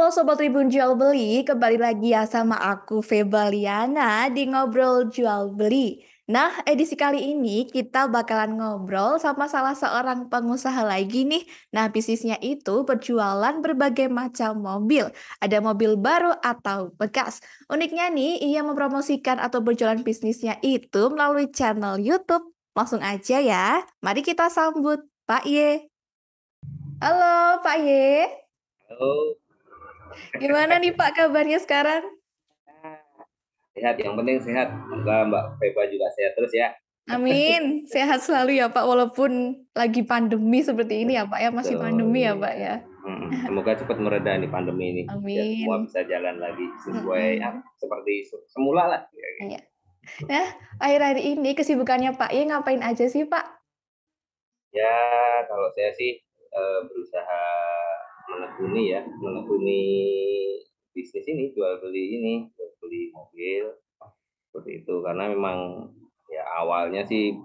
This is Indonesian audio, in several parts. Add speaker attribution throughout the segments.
Speaker 1: Halo Sobat Tribun Jual Beli, kembali lagi ya sama aku Febaliana di Ngobrol Jual Beli. Nah, edisi kali ini kita bakalan ngobrol sama salah seorang pengusaha lagi nih. Nah, bisnisnya itu berjualan berbagai macam mobil. Ada mobil baru atau bekas. Uniknya nih, ia mempromosikan atau berjualan bisnisnya itu melalui channel YouTube. Langsung aja ya, mari kita sambut Pak Ye. Halo Pak Ye.
Speaker 2: Halo,
Speaker 1: Gimana nih Pak kabarnya sekarang?
Speaker 2: sehat. Yang penting sehat. Semoga Mbak Feba juga sehat terus ya.
Speaker 1: Amin, sehat selalu ya Pak, walaupun lagi pandemi seperti ini ya Pak ya, masih
Speaker 2: Betul,
Speaker 1: pandemi ya Pak
Speaker 2: iya.
Speaker 1: ya.
Speaker 2: Semoga cepat mereda nih pandemi ini, biar semua
Speaker 1: Amin.
Speaker 2: bisa jalan lagi sesuai
Speaker 1: Mm-mm.
Speaker 2: seperti semula lah.
Speaker 1: Iya. Nah, akhir-akhir ini kesibukannya Pak Ye ngapain aja sih Pak?
Speaker 2: Ya, kalau saya sih berusaha menekuni bisnis ini, jual beli mobil seperti itu. Karena memang ya awalnya sih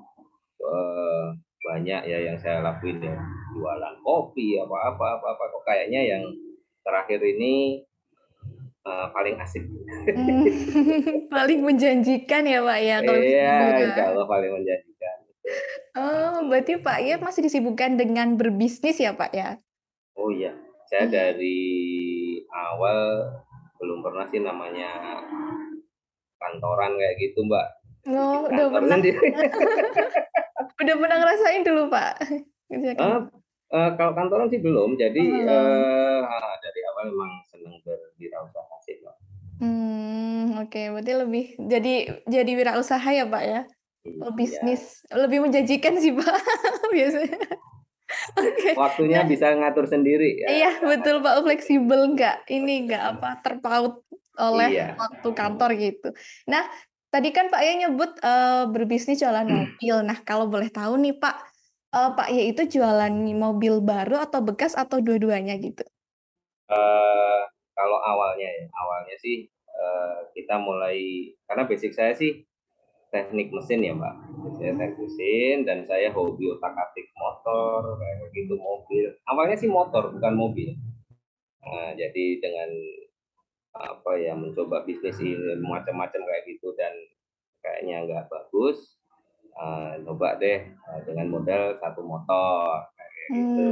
Speaker 2: eh, banyak ya yang saya lakuin ya, jualan kopi apa kok kayaknya yang terakhir ini paling asik.
Speaker 1: Hmm, paling menjanjikan ya Pak ya kalau bisa
Speaker 2: Iya, insya
Speaker 1: dibilang.
Speaker 2: Allah paling menjanjikan.
Speaker 1: Oh, berarti Pak Ye masih disibukkan dengan berbisnis ya Pak ya?
Speaker 2: Oh iya, saya
Speaker 1: Hmm.
Speaker 2: dari awal belum pernah sih namanya kantoran kayak gitu, Mbak,
Speaker 1: Oh,
Speaker 2: bikin kantor sendiri.
Speaker 1: udah pernah ngerasain dulu Pak? Kerja kan?
Speaker 2: Eh, kalau kantoran sih belum, jadi
Speaker 1: Oh, belum.
Speaker 2: dari awal memang senang berwirausaha sih, Mbak.
Speaker 1: Oke, berarti lebih jadi wirausaha ya, Pak, ya? Oh,
Speaker 2: Iya,
Speaker 1: bisnis, lebih menjanjikan sih, Pak, biasanya. Oke.
Speaker 2: waktunya
Speaker 1: Nah,
Speaker 2: bisa ngatur sendiri ya,
Speaker 1: iya
Speaker 2: nggak
Speaker 1: betul,
Speaker 2: kayak
Speaker 1: Pak,
Speaker 2: gitu.
Speaker 1: fleksibel nggak apa, terpaut oleh
Speaker 2: Iya.
Speaker 1: waktu kantor gitu. Nah, tadi kan Pak Ye nyebut, berbisnis jualan mobil. Nah, kalau boleh tahu nih, Pak, Pak Ye itu jualan mobil baru atau bekas atau dua-duanya gitu?
Speaker 2: Eh, Kalau awalnya sih kita mulai karena basic saya sih teknik mesin ya Mbak. Saya teknik mesin dan saya hobi otak-atik motor kayak gitu mobil. Awalnya sih motor bukan mobil. Nah, jadi dengan apa ya mencoba bisnis ini macam-macam kayak gitu dan kayaknya nggak bagus. Coba deh dengan modal satu motor kayak gitu.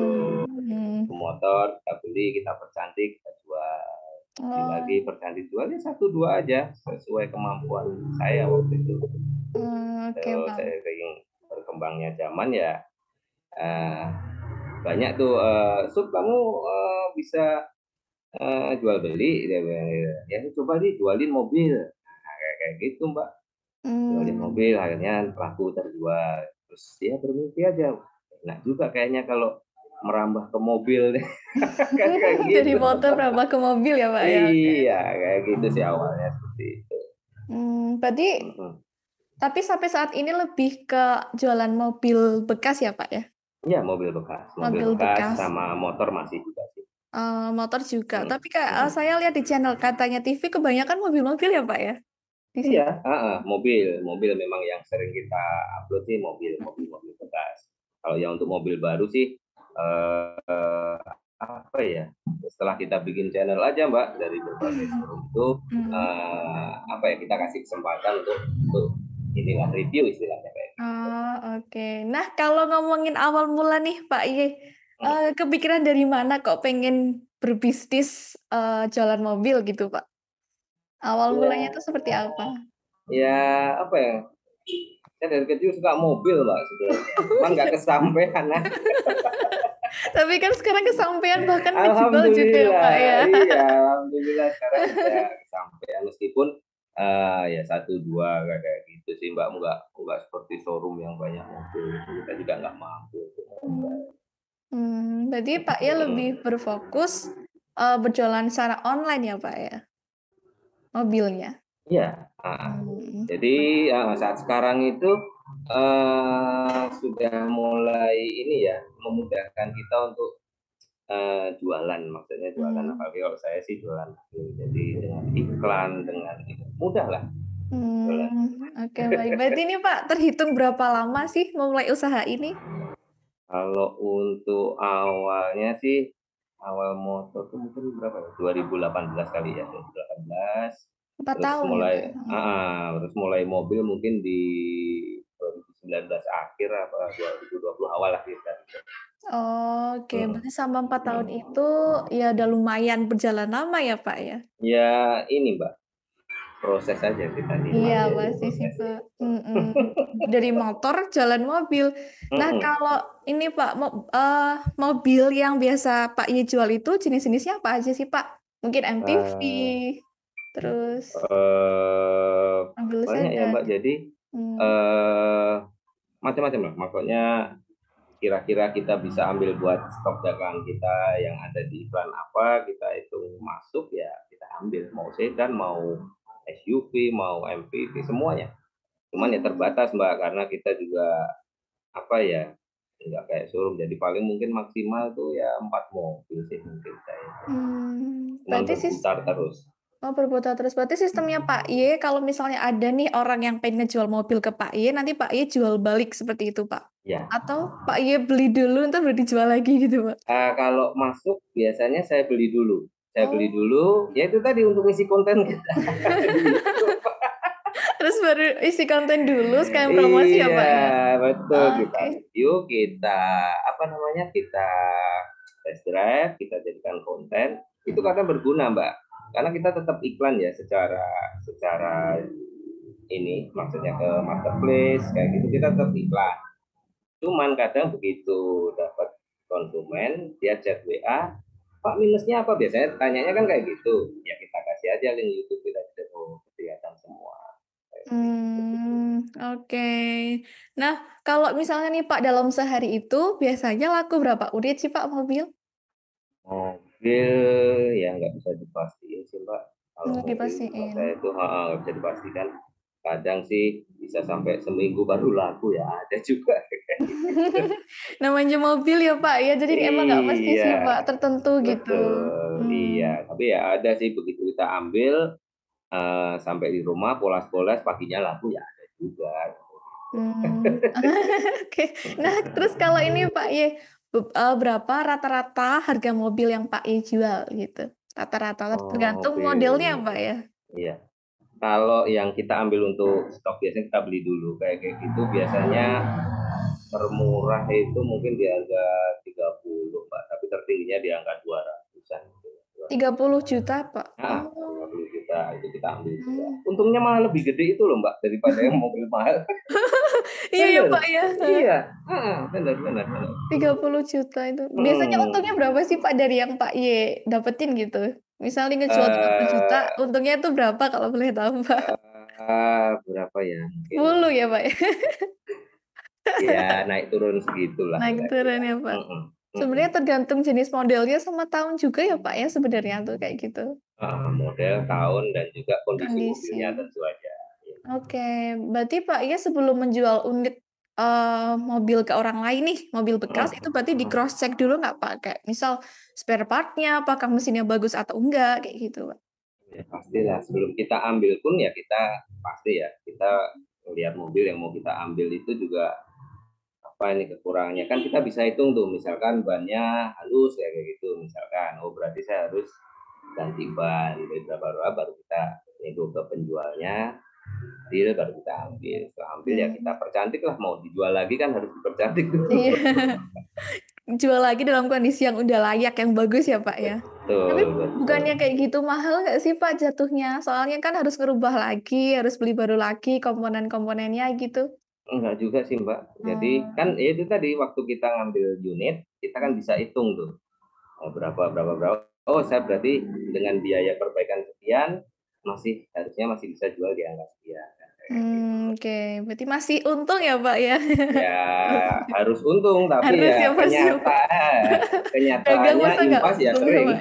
Speaker 1: Hmm.
Speaker 2: Satu motor kita beli, kita percantik, kita jual beli lagi
Speaker 1: Oh,
Speaker 2: percantik jualnya satu dua aja sesuai kemampuan saya waktu itu.
Speaker 1: oke,
Speaker 2: Terus
Speaker 1: Pak.
Speaker 2: saya ingin berkembangnya zaman ya eh, banyak tuh sub kamu bisa jual beli ya coba di jualin mobil nah, kayak gitu mbak jualin
Speaker 1: Mmm,
Speaker 2: mobil akhirnya laku terjual terus ya bermimpi aja nah juga kayaknya kalau merambah ke mobil kayak
Speaker 1: dari
Speaker 2: gitu
Speaker 1: motor berapa ke mobil ya, Pak, ya? Oke.
Speaker 2: iya kayak gitu sih awalnya seperti itu.
Speaker 1: Berarti
Speaker 2: Mhm.
Speaker 1: tapi sampai saat ini lebih ke jualan mobil bekas ya, Pak, ya?
Speaker 2: Iya mobil
Speaker 1: Mobil
Speaker 2: bekas
Speaker 1: bekas,
Speaker 2: sama motor masih juga sih.
Speaker 1: motor juga.
Speaker 2: Mhm,
Speaker 1: Tapi kayak,
Speaker 2: mhm.
Speaker 1: saya lihat di channel Katanya TV kebanyakan mobil-mobil ya, Pak, ya? Di
Speaker 2: Iya,
Speaker 1: situ?
Speaker 2: mobil memang yang sering kita upload sih mobil bekas. Kalau yang untuk mobil baru sih eh, apa ya? Setelah kita bikin channel aja Mbak dari berbagai forum itu
Speaker 1: Mmm.
Speaker 2: apa ya kita kasih kesempatan untuk inilah review istilahnya kayak gitu.
Speaker 1: Oh, oke. Nah, kalau ngomongin awal mula nih, Pak Ye,
Speaker 2: Hmm.
Speaker 1: kepikiran dari mana kok pengen berbisnis, jualan mobil gitu, Pak? Awal mulanya
Speaker 2: Ya,
Speaker 1: itu seperti apa?
Speaker 2: ya apa ya? Saya dari kecil suka mobil Mbak sebenarnya. Cuman
Speaker 1: Oh,
Speaker 2: nggak
Speaker 1: iya.
Speaker 2: kesampaian.
Speaker 1: Tapi kan sekarang kesampaian bahkan menjual juga ya, Pak,
Speaker 2: Alhamdulillah,
Speaker 1: ya?
Speaker 2: iya, alhamdulillah sekarang udah kesampaian meskipun ya satu dua kayak gitu sih Mbak, nggak seperti showroom yang banyak mobil, kita juga nggak mampu.
Speaker 1: Berarti Pak ya lebih berfokus, berjualan secara online ya, Pak, ya? Mobilnya?
Speaker 2: Iya,
Speaker 1: Mmm,
Speaker 2: jadi saat sekarang itu sudah mulai ini ya memudahkan kita untuk jualan, maksudnya jualan
Speaker 1: mmm,
Speaker 2: apalagi kalau saya sih jualan, jadi dengan iklan dengan mudah lah jualan.
Speaker 1: oke baik. Berarti ini Pak terhitung berapa lama sih memulai usaha ini?
Speaker 2: Kalau untuk awalnya sih awal motor tuh mungkin berapa ya? 2018 kali ya, 2018.
Speaker 1: 4
Speaker 2: Terus
Speaker 1: tahun ya,
Speaker 2: mulai
Speaker 1: Pak, ya?
Speaker 2: terus mulai mobil mungkin di 2019 akhir apa 2020 awal lah kita.
Speaker 1: Oke,
Speaker 2: Hmm.
Speaker 1: berarti selama 4 tahun
Speaker 2: Hmm.
Speaker 1: itu, ya udah lumayan berjalan lama ya, Pak, ya?
Speaker 2: Ya ini Mbak, proses aja kita
Speaker 1: Iya,
Speaker 2: nikmati aja
Speaker 1: pasti sih,
Speaker 2: prosesnya.
Speaker 1: Pak. Dari motor jalan mobil. Nah,
Speaker 2: Mm-mm.
Speaker 1: kalau ini, Pak, mobil yang biasa Pak Ye jual itu jenis-jenisnya apa aja sih, Pak? Mungkin MPV,
Speaker 2: Eh,
Speaker 1: terus
Speaker 2: eh,
Speaker 1: mobil
Speaker 2: banyak ya
Speaker 1: sedan.
Speaker 2: Mbak. Jadi
Speaker 1: Hmm.
Speaker 2: eh macam-macam lah. Maksudnya kira-kira kita bisa ambil buat stok dagangan kita yang ada di iklan apa, kita itu masuk ya kita ambil. Mau sedan, mau SUV, mau MPV, semuanya. Cuman ya
Speaker 1: Hmm.
Speaker 2: terbatas Mbak, karena kita juga apa ya, nggak kayak showroom. Jadi paling mungkin maksimal tuh ya 4 mobil sih mungkin saya. Cuman
Speaker 1: Berarti
Speaker 2: berputar terus.
Speaker 1: oh, berputar terus. Berarti sistemnya Pak Y, kalau misalnya ada nih orang yang pengen ngejual mobil ke Pak Y, nanti Pak Y jual balik seperti itu, Pak?
Speaker 2: Ya,
Speaker 1: Atau Pak Y beli dulu, ntar baru dijual lagi gitu, Pak?
Speaker 2: kalau masuk biasanya saya beli dulu. Saya beli
Speaker 1: Oh,
Speaker 2: dulu, ya itu tadi untuk isi konten kita di YouTube.
Speaker 1: terus baru isi konten dulu, sekalian promosi ya,
Speaker 2: Iya,
Speaker 1: Pak ya?
Speaker 2: betul. Kita
Speaker 1: Oke.
Speaker 2: review, kita apa namanya, kita test drive, kita jadikan konten. Itu kadang berguna, Mbak. Karena kita tetap iklan ya secara secara ini, maksudnya ke marketplace kayak gitu kita tetap iklan. Cuman kadang begitu dapat konsumen, dia chat WA, Pak minusnya apa? Biasanya tanyanya kan kayak gitu. Ya kita kasih aja link YouTube kita bisa kelihatan semua. Kayak gitu.
Speaker 1: Oke. Nah, kalau misalnya nih Pak, dalam sehari itu biasanya laku berapa unit sih Pak mobil?
Speaker 2: Mobil ya nggak bisa dipastikan sih Mbak. Kalau
Speaker 1: Nggak
Speaker 2: mobil kalau
Speaker 1: dipastiin.
Speaker 2: saya itu nggak bisa dipastikan. Kadang sih bisa sampai seminggu baru laku ya ada juga kayak gitu.
Speaker 1: Namanya mobil ya Pak ya, jadi emang nggak pasti
Speaker 2: Iya,
Speaker 1: sih Pak, tertentu gitu.
Speaker 2: betul. Iya,
Speaker 1: Hmm.
Speaker 2: tapi ya ada sih begitu kita ambil sampai di rumah polas-polas paginya laku ya ada juga.
Speaker 1: Hmm. Oke. Nah, terus kalau ini Pak Y, berapa rata-rata harga mobil yang Pak Y jual gitu? Rata-rata,
Speaker 2: Oh,
Speaker 1: tergantung modelnya
Speaker 2: mobil.
Speaker 1: Pak ya?
Speaker 2: Iya. Kalau yang kita ambil untuk stok biasanya kita beli dulu kayak kayak gitu biasanya termurah itu mungkin di harga 30 Pak, tapi tertingginya di angka 200-an.
Speaker 1: 30 juta Pak?
Speaker 2: Nah,
Speaker 1: Oh.
Speaker 2: 50 juta itu kita ambil juga.
Speaker 1: Hmm.
Speaker 2: Untungnya malah lebih gede itu loh Mbak daripada yang mobil mahal.
Speaker 1: Iya ya
Speaker 2: Bener.
Speaker 1: Pak ya.
Speaker 2: Iya, bener bener bener.
Speaker 1: 30 juta itu. Biasanya untungnya
Speaker 2: Hmm.
Speaker 1: berapa sih Pak dari yang Pak Y dapetin gitu? Misalnya ngejual 30 juta,
Speaker 2: Eh,
Speaker 1: untungnya itu berapa kalau boleh tahu Pak?
Speaker 2: berapa ya? Mungkin
Speaker 1: 10 ya Pak ya?
Speaker 2: ya naik turun segitulah
Speaker 1: Naik turun
Speaker 2: kira-kira.
Speaker 1: ya Pak.
Speaker 2: Mm-mm, mm-mm.
Speaker 1: Sebenarnya tergantung jenis modelnya sama tahun juga ya Pak ya sebenarnya tuh kayak gitu.
Speaker 2: Model, tahun, dan juga kondisi
Speaker 1: Kondisi.
Speaker 2: mobilnya tentu aja.
Speaker 1: Oke, berarti Pak ya sebelum menjual unit mobil ke orang lain nih, mobil bekas itu berarti di cross check dulu nggak Pak? Kayak misal spare partnya, apakah mesinnya bagus atau enggak, kayak gitu Pak.
Speaker 2: Ya, pastilah sebelum kita ambil pun ya kita pasti ya kita lihat mobil yang mau kita ambil itu juga apa ini kekurangannya kan kita bisa hitung tuh misalkan bannya halus ya kayak gitu misalkan oh berarti saya harus ganti ban dari berapa berapa baru kita nego ke penjualnya deal baru kita ambil setelah ambil ya kita
Speaker 1: Hmm,
Speaker 2: percantik lah mau dijual lagi kan harus dipercantik dulu.
Speaker 1: iya. Jual lagi dalam kondisi yang udah layak, yang bagus ya Pak ya. Tapi
Speaker 2: Betul betul.
Speaker 1: bukannya kayak gitu mahal nggak sih Pak jatuhnya? Soalnya kan harus ngerubah lagi, harus beli baru lagi komponen-komponennya gitu.
Speaker 2: Enggak juga sih Mbak. Jadi kan
Speaker 1: Hmm.
Speaker 2: ya itu tadi waktu kita ngambil unit, kita kan bisa hitung tuh berapa berapa berapa. Oh saya berarti dengan biaya perbaikan sekian masih harusnya masih bisa jual di angka sekian. Kayak gitu.
Speaker 1: Oke, berarti masih untung ya Pak ya.
Speaker 2: Ya harus untung tapi
Speaker 1: Harus ya
Speaker 2: ya
Speaker 1: Mas ya Pak. Dagang
Speaker 2: kenyataannya
Speaker 1: masa nggak
Speaker 2: impas ya
Speaker 1: untung ya Pak
Speaker 2: sering.
Speaker 1: ya.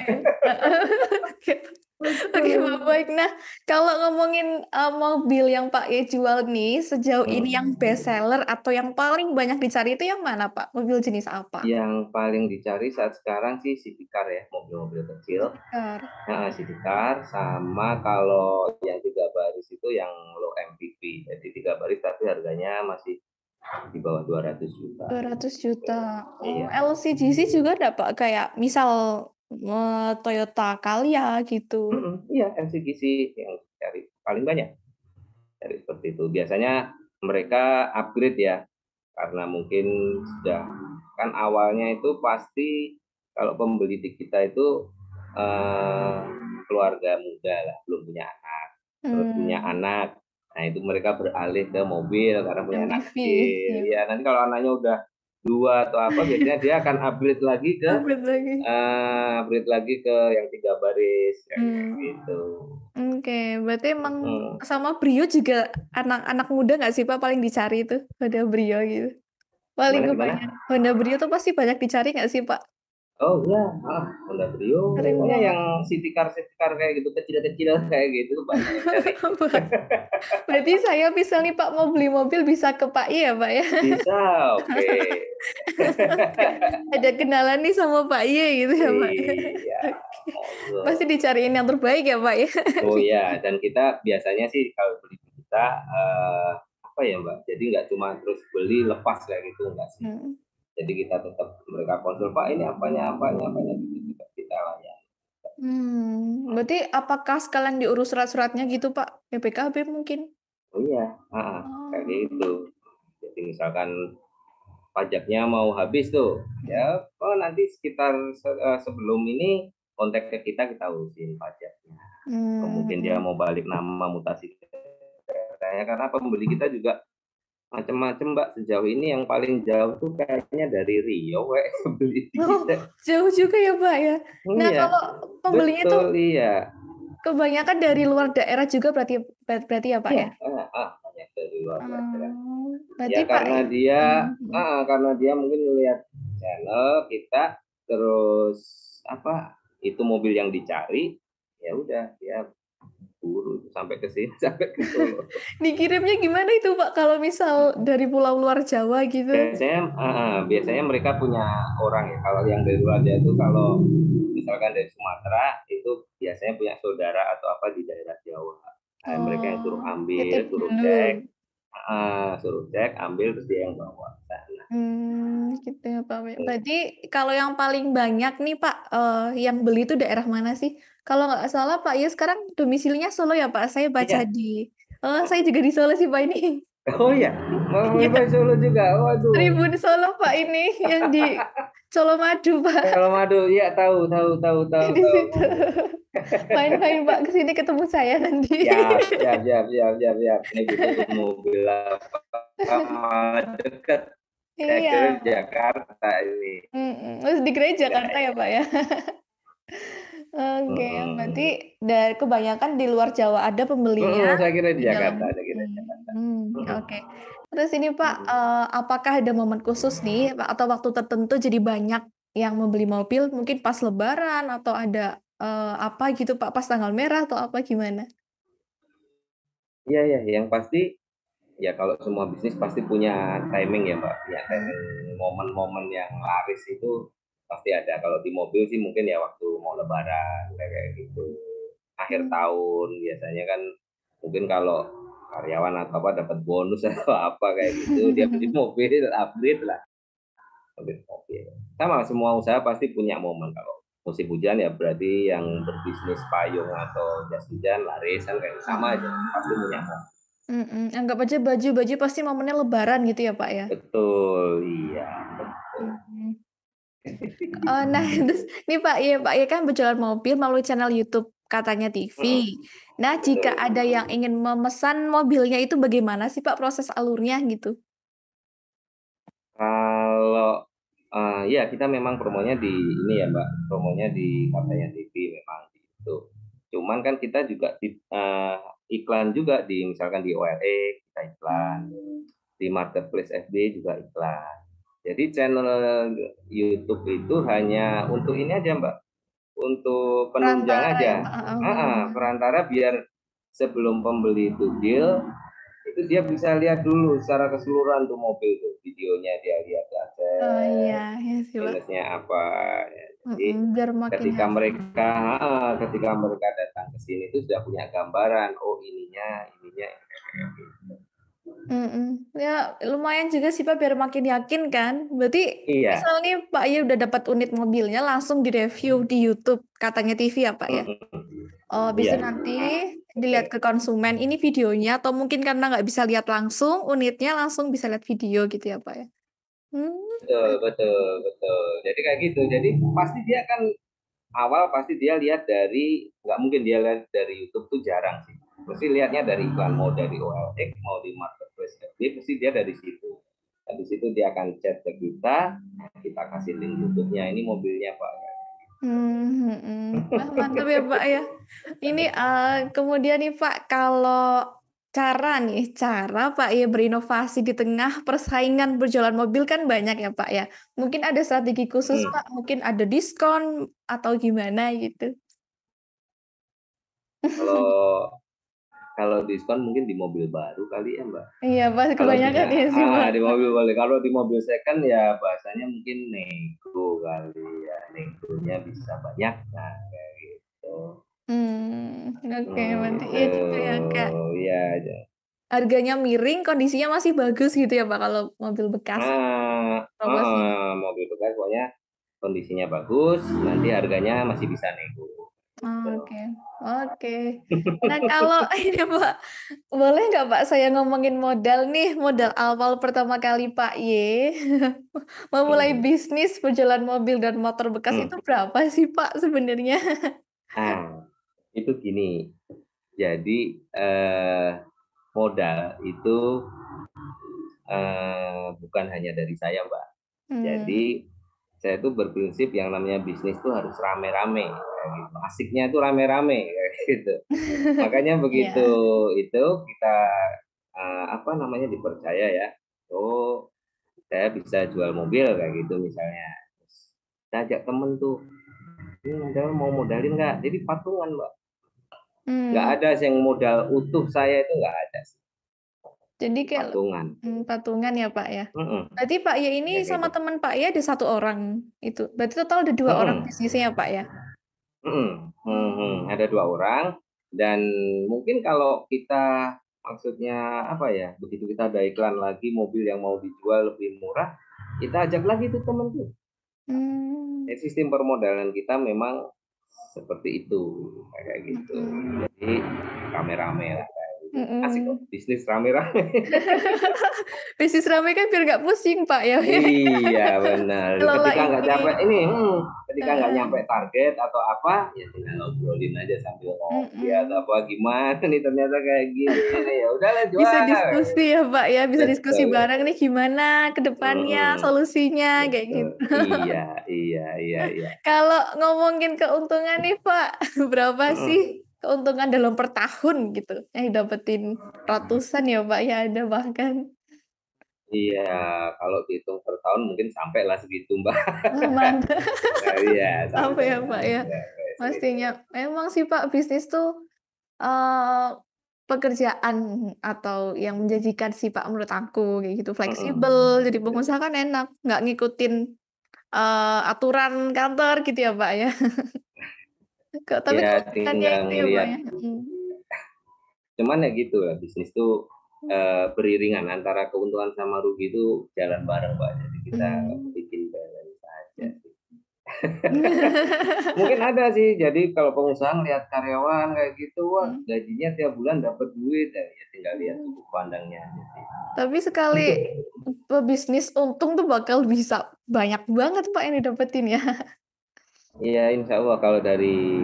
Speaker 1: Oke. Oke, Pak,
Speaker 2: Betul.
Speaker 1: baik. Nah, kalau ngomongin mobil yang Pak Ye jual nih, sejauh ini yang
Speaker 2: Hmm.
Speaker 1: best seller atau yang paling banyak dicari itu yang mana, Pak? Mobil jenis apa?
Speaker 2: Yang paling dicari saat sekarang sih city car ya, mobil-mobil kecil.
Speaker 1: City car.
Speaker 2: Nah, city car sama kalau yang 3 baris itu yang low MPV. Jadi 3 baris tapi harganya masih di bawah 200 juta.
Speaker 1: 200 juta. Oh,
Speaker 2: Iya.
Speaker 1: LCGC juga ada, Pak? Kayak misal Toyota Calya gitu.
Speaker 2: Iya, LCGC yang cari paling banyak dari seperti itu. Biasanya mereka upgrade ya, karena mungkin sudah kan awalnya itu pasti kalau pembeli di kita itu eh, keluarga muda lah, belum punya anak, terus punya
Speaker 1: Mmm,
Speaker 2: anak. Nah, itu mereka beralih ke mobil karena punya anak
Speaker 1: MPV,
Speaker 2: kecil.
Speaker 1: iya,
Speaker 2: Ya,
Speaker 1: Pak.
Speaker 2: nanti kalau anaknya udah dua atau apa, biasanya dia akan
Speaker 1: Upgrade lagi.
Speaker 2: upgrade lagi ke yang 3 baris kayak
Speaker 1: Mmm,
Speaker 2: gitu.
Speaker 1: oke, berarti emang
Speaker 2: Hmm.
Speaker 1: sama Brio juga anak-anak muda nggak sih, Pak, paling dicari itu, Honda Brio gitu? Paling
Speaker 2: Gimana gimana?
Speaker 1: kebanyakan Honda Brio tuh pasti banyak dicari nggak sih, Pak?
Speaker 2: Oh iya, Honda Brio,
Speaker 1: Sering
Speaker 2: pokoknya
Speaker 1: banget.
Speaker 2: yang city car kayak gitu, kecil-kecil kayak gitu banyak yang cari.
Speaker 1: Berarti saya misal nih, Pak, mau beli mobil bisa ke Pak I ya, Pak, ya?
Speaker 2: Bisa, oke.
Speaker 1: Ada kenalan nih sama Pak Y gitu ya, Pak, ya?
Speaker 2: Iya,
Speaker 1: Oke.
Speaker 2: monggo.
Speaker 1: Pasti dicariin yang terbaik ya, Pak, ya?
Speaker 2: Oh ya, dan kita biasanya sih kalau beli di kita apa ya Mbak? Jadi nggak cuma terus beli lepas kayak gitu enggak sih.
Speaker 1: Mhm.
Speaker 2: Jadi kita tetap mereka konsul Pak ini apanya gitu tetap kita layani.
Speaker 1: Berarti apakah sekalian diurus surat-suratnya gitu, Pak? PPKB mungkin?
Speaker 2: Oh iya, kayak
Speaker 1: Oh,
Speaker 2: gitu. Jadi misalkan pajaknya mau habis tuh,
Speaker 1: mhm.
Speaker 2: ya nanti sekitar sebelum ini kontak ke kita urusin pajaknya. Atau mungkin dia
Speaker 1: Mhm.
Speaker 2: mau balik nama mutasi daerahnya karena pembeli kita juga macam-macam Mbak. Sejauh ini yang paling jauh tuh kayaknya dari Riau beli di
Speaker 1: Oh,
Speaker 2: kita.
Speaker 1: jauh juga ya, Pak, ya? Nah,
Speaker 2: Iya,
Speaker 1: kalau pembelinya tuh
Speaker 2: betul iya.
Speaker 1: kebanyakan dari luar daerah juga berarti berarti ya, Pak,
Speaker 2: Iya,
Speaker 1: ya?
Speaker 2: banyak dari luar daerah.
Speaker 1: Berarti
Speaker 2: Ya
Speaker 1: Pak
Speaker 2: karena
Speaker 1: mhm.
Speaker 2: karena dia mungkin melihat channel kita, terus apa, itu mobil yang dicari, ya udah dia buru sampai ke sini, sampai ke Solo.
Speaker 1: Dikirimnya gimana itu, Pak, kalau misal dari pulau luar Jawa gitu?
Speaker 2: Biasanya mereka punya orang ya, kalau yang dari luar Jawa itu kalau misalkan dari Sumatera, itu biasanya punya saudara atau apa di daerah Jawa. Nah, mereka yang suruh
Speaker 1: Oh,
Speaker 2: ambil,
Speaker 1: titip
Speaker 2: suruh cek,
Speaker 1: dulu.
Speaker 2: ambil terus dia yang bawa ke sana.
Speaker 1: Gitu ya, Pak, berarti kalau yang paling banyak nih, Pak, yang beli itu daerah mana sih? Kalau nggak salah Pak ya sekarang domisilinya Solo ya, Pak? Saya baca
Speaker 2: Iya.
Speaker 1: di saya juga di Solo sih, Pak, ini.
Speaker 2: Oh iya, mau
Speaker 1: Iya,
Speaker 2: beli Solo juga. Waduh.
Speaker 1: Tribun Solo, Pak, ini yang di Colomadu, Pak,
Speaker 2: Kalau madu, iya tahu tahu tahu tahu
Speaker 1: di
Speaker 2: tahu.
Speaker 1: situ. Main-main, Pak, ke sini ketemu saya nanti.
Speaker 2: Siap, siap, siap, siap, siap, siap. Ini butuh mobil apa? Malah dekat. Saya kira
Speaker 1: Iya,
Speaker 2: Jakarta ini.
Speaker 1: terus dikirain
Speaker 2: Ya,
Speaker 1: Jakarta ya,
Speaker 2: ya.
Speaker 1: Pak, ya? Oke, berarti
Speaker 2: Mm-mm.
Speaker 1: kebanyakan di luar Jawa ada pembelinya,
Speaker 2: Saya kira di
Speaker 1: di dalam
Speaker 2: Jakarta, saya kira di Jakarta. Mm-mm.
Speaker 1: oke. Terus ini Pak,
Speaker 2: Mm-mm.
Speaker 1: apakah ada momen khusus nih, atau waktu tertentu jadi banyak yang membeli mobil, mungkin pas lebaran atau ada, apa gitu Pak, pas tanggal merah atau apa gimana?
Speaker 2: Iya, iya, yang pasti ya kalau semua bisnis pasti punya timing ya Mbak, ya
Speaker 1: Heeh.
Speaker 2: timing momen-momen yang laris itu pasti ada. Kalau di mobil sih mungkin ya waktu mau lebaran kayak gitu. Akhir
Speaker 1: Mmm,
Speaker 2: tahun biasanya kan mungkin kalau karyawan atau apa dapat bonus atau apa kayak gitu, dia beli mobil upgrade lah, upgrade mobil. Sama semua usaha pasti punya momen kalau musim hujan ya berarti yang berbisnis payung atau jas hujan laris kan kayak sama aja
Speaker 1: mhm,
Speaker 2: pasti punya momen.
Speaker 1: anggap aja baju-baju pasti momennya lebaran gitu ya, Pak, ya?
Speaker 2: Betul, iya, betul.
Speaker 1: Mhm. Nah terus nih Pak ya kan berjualan mobil melalui channel YouTube katanya TV.
Speaker 2: Mhm,
Speaker 1: Nah jika
Speaker 2: betul.
Speaker 1: ada yang ingin memesan mobilnya itu bagaimana sih Pak proses alurnya gitu?
Speaker 2: Kalau, iya kita memang promonya di ini ya, Mbak, promonya di katanya TV memang gitu. Cuman kan kita juga iklan juga di misalkan di OLX kita iklan,
Speaker 1: Mmm,
Speaker 2: di marketplace FB juga iklan. Jadi channel YouTube itu hanya untuk ini aja, Mbak, untuk penunjang
Speaker 1: perantara ya
Speaker 2: aja.
Speaker 1: Pak, heeh, penunjang.
Speaker 2: Perantara biar sebelum pembeli itu deal, itu dia bisa lihat dulu secara keseluruhan tuh mobil tuh, videonya dia lihat
Speaker 1: Oh iya,
Speaker 2: aset,
Speaker 1: iya sih Pak,
Speaker 2: minusnya apa. Ya. Jadi
Speaker 1: biar makin yakin.
Speaker 2: ketika mereka datang ke sini itu sudah punya gambaran, oh ininya, ininya.
Speaker 1: Ya lumayan juga sih Pak biar makin yakin kan. Berarti
Speaker 2: Iya,
Speaker 1: misal nih Pak ya udah dapat unit mobilnya langsung direview di YouTube katanya TV ya Pak ya.
Speaker 2: mhm,
Speaker 1: Oh, habis
Speaker 2: iya,
Speaker 1: itu nanti
Speaker 2: betul.
Speaker 1: dilihat ke konsumen ini videonya atau mungkin karena nggak bisa lihat langsung unitnya langsung bisa lihat video gitu ya Pak ya. Hmm.
Speaker 2: Betul betul betul. Jadi kayak gitu. Jadi pasti dia kan awal pasti dia lihat dari nggak mungkin dia lihat dari YouTube tuh jarang sih. Pasti lihatnya dari iklan mau dari OLX mau di marketplace FB pasti dia dari situ. Habis itu dia akan chat ke kita kasih link YouTube-nya ini mobilnya Pak.
Speaker 1: Wah, mantap ya Pak ya. Ini kemudian nih Pak, kalau cara Pak ya berinovasi di tengah persaingan berjualan mobil kan banyak ya Pak ya. Mungkin ada strategi khusus
Speaker 2: Hmm.
Speaker 1: Pak, mungkin ada diskon atau gimana gitu.
Speaker 2: Kalau kalau diskon mungkin di mobil baru kali ya Mbak.
Speaker 1: Iya Pak,
Speaker 2: Kalau
Speaker 1: kebanyakan ya sih Pak.
Speaker 2: di mobil boleh. Kalau di mobil second ya bahasanya mungkin nego kali ya. Negonya bisa banyak. Nah, kayak gitu.
Speaker 1: Oke, berarti
Speaker 2: Gitu.
Speaker 1: iya juga ya Kak.
Speaker 2: Iya aja.
Speaker 1: Harganya miring, kondisinya masih bagus gitu ya Pak kalau mobil bekas proporsinya.
Speaker 2: Mobil bekas pokoknya kondisinya bagus, nanti harganya masih bisa nego. Gitu.
Speaker 1: Oke, oke. Nah kalau ini Pak, boleh nggak Pak saya ngomongin modal nih, modal awal pertama kali Pak Y memulai
Speaker 2: Hmm.
Speaker 1: bisnis berjualan mobil dan motor bekas
Speaker 2: Hmm.
Speaker 1: itu berapa sih Pak sebenarnya?
Speaker 2: Ah, itu gini. Jadi modal itu bukan hanya dari saya, Mbak.
Speaker 1: Hmm,
Speaker 2: Jadi saya tuh berprinsip yang namanya bisnis tuh harus rame-rame, kayak gitu. Asiknya tuh rame-rame, kayak gitu. Makanya begitu
Speaker 1: iya.
Speaker 2: itu kita apa namanya dipercaya ya. Oh, saya bisa jual mobil kayak gitu misalnya. Kita ajak temen tuh, ini modal mau modalin nggak? Jadi patungan, Mbak. Nggak
Speaker 1: Hmm,
Speaker 2: ada yang modal utuh saya itu nggak ada sih.
Speaker 1: jadi
Speaker 2: Di
Speaker 1: kayak
Speaker 2: patungan.
Speaker 1: patungan ya Pak ya.
Speaker 2: Mm-mm.
Speaker 1: Berarti Pak Y ini
Speaker 2: Ya
Speaker 1: sama
Speaker 2: gitu.
Speaker 1: teman Pak Y ada satu orang itu. Berarti total ada dua orang
Speaker 2: Mm-mm.
Speaker 1: bisnisnya ya Pak ya.
Speaker 2: Mm-mm.
Speaker 1: Hmm.
Speaker 2: Mm-mm. Ada dua orang dan mungkin kalau kita maksudnya apa ya begitu kita ada iklan lagi mobil yang mau dijual lebih murah kita ajak lagi tuh temen tuh.
Speaker 1: Hmm.
Speaker 2: Sistem permodalan kita memang seperti itu kayak gitu.
Speaker 1: Mm-mm.
Speaker 2: Jadi rame-rame lah kayak gitu. Asik kok
Speaker 1: Mm-mm.
Speaker 2: bisnis rame-rame.
Speaker 1: Bisnis ramai kan biar nggak pusing Pak ya.
Speaker 2: Iya benar.
Speaker 1: Kelola
Speaker 2: Ketika nggak
Speaker 1: ini.
Speaker 2: capek ini, ketika nggak
Speaker 1: Heeh.
Speaker 2: nyampe target atau apa, ya tinggal ngobrolin aja sambil ngopi atau
Speaker 1: Mm-mm.
Speaker 2: apa gimana nih ternyata kayak gini nih. Ya udahlah
Speaker 1: Bisa
Speaker 2: jual.
Speaker 1: diskusi ya Pak ya, bisa diskusi
Speaker 2: Betul
Speaker 1: bareng
Speaker 2: betul.
Speaker 1: nih gimana ke depannya
Speaker 2: Mm-mm.
Speaker 1: solusinya kayak
Speaker 2: Betul.
Speaker 1: gitu.
Speaker 2: Iya iya iya iya.
Speaker 1: Kalau ngomongin keuntungan nih Pak, berapa sih
Speaker 2: Mm-mm.
Speaker 1: keuntungan dalam per tahun gitu yang didapetin ratusan ya Pak ya ada bahkan.
Speaker 2: Iya, kalau dihitung per tahun mungkin sampai lah segitu Mbak.
Speaker 1: Wah, mantap.
Speaker 2: Iya
Speaker 1: Sampai
Speaker 2: sampai
Speaker 1: ya
Speaker 2: lah.
Speaker 1: Pak ya.
Speaker 2: Sampai segitu.
Speaker 1: Pastinya memang sih Pak bisnis tuh eh pekerjaan atau yang menjanjikan sih Pak menurut aku kayak gitu fleksibel
Speaker 2: Mm-mm.
Speaker 1: jadi pengusaha kan enak nggak ngikutin aturan kantor gitu ya Pak ya. Tapi
Speaker 2: Ya
Speaker 1: keuntungannya
Speaker 2: tinggal
Speaker 1: itu ya Pak
Speaker 2: ngelihat.
Speaker 1: ya.
Speaker 2: Cuman ya gitu lah bisnis tuh beriringan antara keuntungan sama rugi itu jalan bareng Mbak. Jadi kita
Speaker 1: Hmm.
Speaker 2: bikin balance aja
Speaker 1: Hmm.
Speaker 2: sih. Mungkin ada sih. Jadi kalau pengusaha ngelihat karyawan kayak gitu, wah gajinya tiap bulan dapat duit ya, ya tinggal lihat
Speaker 1: Hmm.
Speaker 2: sudut pandangnya aja sih.
Speaker 1: Tapi sekali pebisnis untung tuh bakal bisa banyak banget Pak yang didapetin ya.
Speaker 2: Iya, insya Allah kalau dari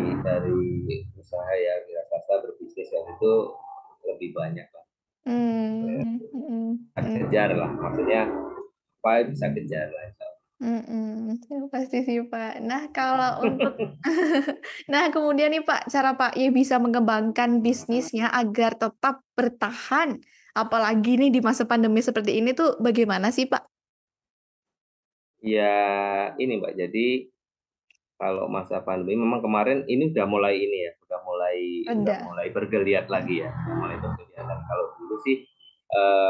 Speaker 2: usaha ya wira swasta berbisnis ya itu lebih banyak lah.
Speaker 1: Hmm.
Speaker 2: Kejar lah, maksudnya apa bisa kejar lah. Insya Allah.
Speaker 1: Ya pasti sih, Pak. Nah, kalau untuk nah, kemudian nih, Pak, cara Pak Y bisa mengembangkan bisnisnya agar tetap bertahan, apalagi nih di masa pandemi seperti ini tuh bagaimana sih, Pak?
Speaker 2: Ya ini Mbak, jadi kalau masa pandemi memang kemarin ini udah mulai ini ya, udah
Speaker 1: Ada.
Speaker 2: mulai bergeliat lagi ya, udah mulai bergeliat. Dan kalau dulu sih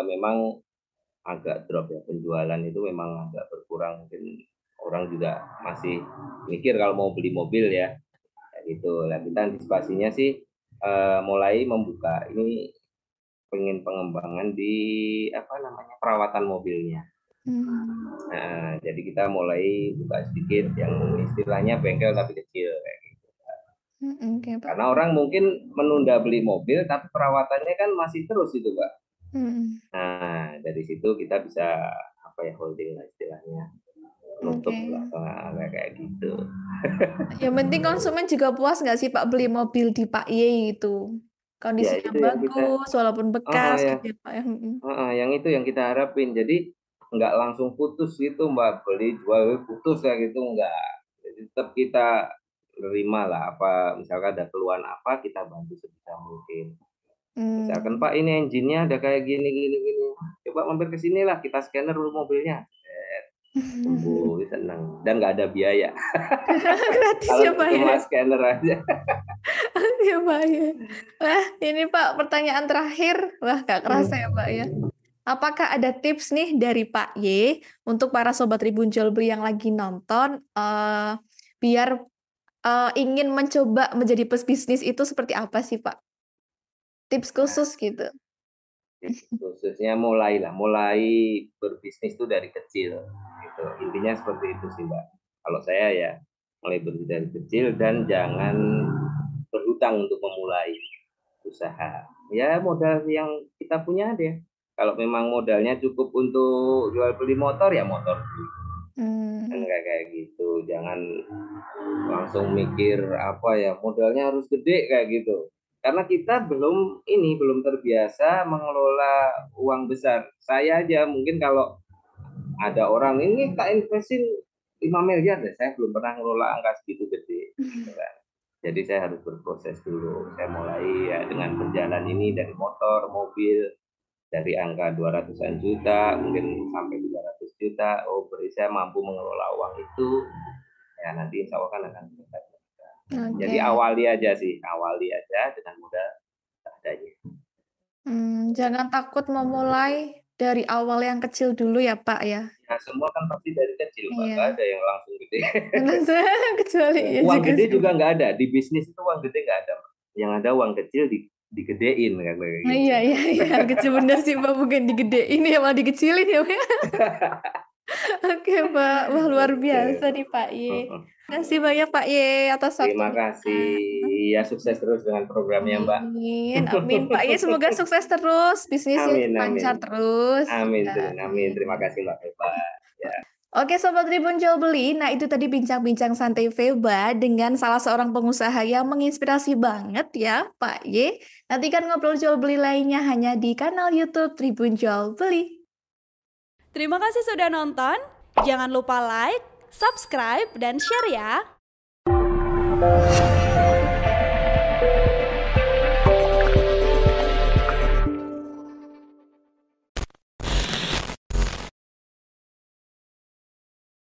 Speaker 2: memang agak drop ya penjualan itu memang agak berkurang mungkin orang juga masih mikir kalau mau beli mobil ya kayak gitu. Nah kita antisipasinya sih mulai membuka ini pengen pengembangan di apa namanya perawatan mobilnya. Nah, jadi kita mulai buka sedikit yang istilahnya bengkel tapi kecil kayak gitu.
Speaker 1: Oke, Pak.
Speaker 2: Karena orang mungkin menunda beli mobil tapi perawatannya kan masih terus itu, Pak. Nah, dari situ kita bisa apa ya holding lah istilahnya. Nutup
Speaker 1: Oke.
Speaker 2: lah kayak gitu.
Speaker 1: Yang penting konsumen juga puas nggak sih Pak beli mobil di Pak Y itu?
Speaker 2: Ya
Speaker 1: Kondisinya
Speaker 2: itu yang kita
Speaker 1: bagus, walaupun
Speaker 2: oh
Speaker 1: bekas
Speaker 2: ya,
Speaker 1: gitu ya Pak ya.
Speaker 2: yang itu yang kita harapin. Jadi nggak langsung putus gitu Mbak, beli jual putus kayak gitu nggak. Jadi tetap kita terima lah apa misalkan ada keluhan apa kita bantu sebisa mungkin. Misalkan Pak ini engine-nya ada kayak gini gini gini. Coba mampir ke sini lah kita scanner dulu mobilnya. Sembuh, senang dan nggak ada biaya.
Speaker 1: Gratis
Speaker 2: Kalau
Speaker 1: ya Pak ya.
Speaker 2: cuma scanner aja.
Speaker 1: Ya Pak ya. Wah, ini Pak pertanyaan terakhir. Wah, gak kerasa ya Pak ya. Apakah ada tips nih dari Pak Y untuk para sobat Tribun Jual Beli yang lagi nonton biar ingin mencoba menjadi pebisnis itu seperti apa sih Pak? Tips khusus gitu.
Speaker 2: Khususnya mulai berbisnis itu dari kecil gitu. Intinya seperti itu sih Mbak. Kalau saya ya mulai berbisnis dari kecil dan jangan berhutang untuk memulai usaha. Ya modal yang kita punya deh. Kalau memang modalnya cukup untuk jual beli motor ya motor dulu. Kan kayak gitu. Jangan langsung mikir apa ya modalnya harus gede kayak gitu. Karena kita belum terbiasa mengelola uang besar. Saya aja mungkin kalau ada orang ini tak investin 5 miliar deh, saya belum pernah ngelola angka segitu gede. Gitu kan. Jadi saya harus berproses dulu. Saya mulai ya dengan berjalan ini dari motor, mobil, dari angka 200-an juta, mungkin sampai 300 juta. Oh, berarti saya mampu mengelola uang itu. Ya nanti insya Allah kan akan meningkat. Jadi awali aja dengan modal seadanya.
Speaker 1: Jangan takut memulai dari awal yang kecil dulu ya Pak ya.
Speaker 2: Nah, semua kan pasti dari kecil, Pak. Nggak ada yang langsung gede.
Speaker 1: Kecuali ya
Speaker 2: Uang
Speaker 1: juga
Speaker 2: gede
Speaker 1: sih.
Speaker 2: juga nggak ada. Di bisnis itu uang gede nggak ada, Pak. Yang ada uang kecil digedein kan kayak gitu.
Speaker 1: Iya, kecil bener sih Pak, bukan digedein ya, malah dikecilin ya Pak. Oke Pak, wah luar biasa nih Pak Y. Terima kasih banyak Pak Y atas
Speaker 2: Terima
Speaker 1: waktunya.
Speaker 2: kasih. Ya sukses terus dengan programnya Mbak.
Speaker 1: Amin Pak Y, semoga sukses terus, bisnisnya
Speaker 2: Amin,
Speaker 1: lancar
Speaker 2: amin.
Speaker 1: terus.
Speaker 2: Amin,
Speaker 1: Ya,
Speaker 2: amin. Terima kasih Mbak Eva. Ya.
Speaker 1: Oke Sobat Tribun Jual Beli, nah itu tadi bincang-bincang santai Veba dengan salah seorang pengusaha yang menginspirasi banget ya Pak Y. Nantikan ngobrol jual beli lainnya hanya di kanal YouTube Tribun Jual Beli.
Speaker 3: Terima kasih sudah nonton, jangan lupa like, subscribe, dan share ya.